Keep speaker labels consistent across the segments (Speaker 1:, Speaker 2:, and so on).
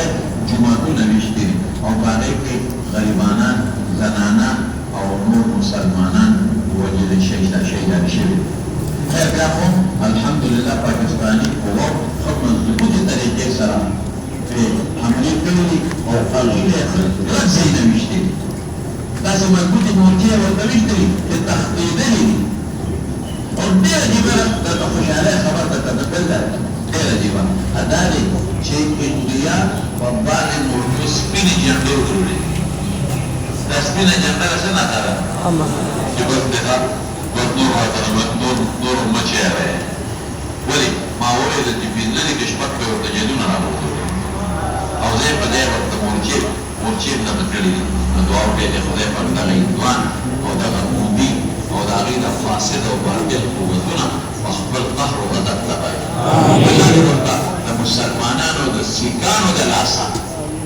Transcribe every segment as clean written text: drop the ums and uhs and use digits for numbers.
Speaker 1: هغه جماعتونه ویشتي دي او په هغې کې غریبانان زنانان او نور مسلمانان وجل شهیدان شوي خیر بیا خو الحمدلله پاکستاني قواو ښه مضبوطې طریقې سره پرې حملې کړي دي او هغوی یې ښه ګران ځایونه ویشتي دي داسې مضبوطې مورچې یې ورته ویشتي دي چې تښتېدلي دي او ډېره عجیبه درته خوشحالۍ خبر درته بل ده ډېره عجیبه دا دی چې انډیا په باندې نورو سپینې جنډې وکړي دا سپینه جنډه څه نښه ده چې بس دغه نور نور مچې راغی ولې ما وویل چې پنځلې کې شپږ پې ورته جنونه راوړي او ځای په ځای ورته مورچې دغه کړي دي نو دعا وکړئ چې خدای پاک دغه هندوان او دغه موبي او د هغې د فاسد او باطل قوتونه په خپل قهر او غضب تباه کړي الله دې ورته د مسلمانانو د سیکانو د لاسه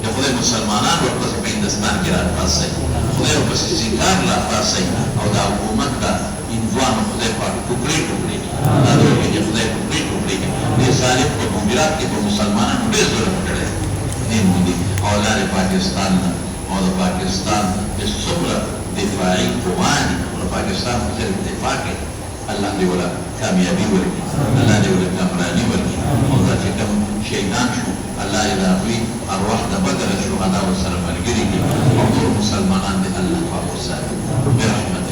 Speaker 1: د خدای مسلمانان ورپسې په هندوستان کې راپاڅوي خدای ورپسې سیکان راپاڅوي او د حکومت د هندوانو خدای پاک ټوکړې ټوکړې کړي دا ډول کې چې خدای ټوکړې ټوکړې کړي دې ظالم په ګمراه کې په مسلمانانو ډېر ظلم کړی دی موندي او لارې پاکستان نه او د پاکستان د څومره دفاعي قوا دي او د پاکستان په ځای دفاع کوي الله دې ولا کامیابي ورکړي الله دې ولا کامراني ورکړي او دا چې کوم شهیدان شو الله دې د هغوی ارواح د بدر شهدا ورسره ملګري کړي او نور مسلمانان دې الله پاک وساتي برحمت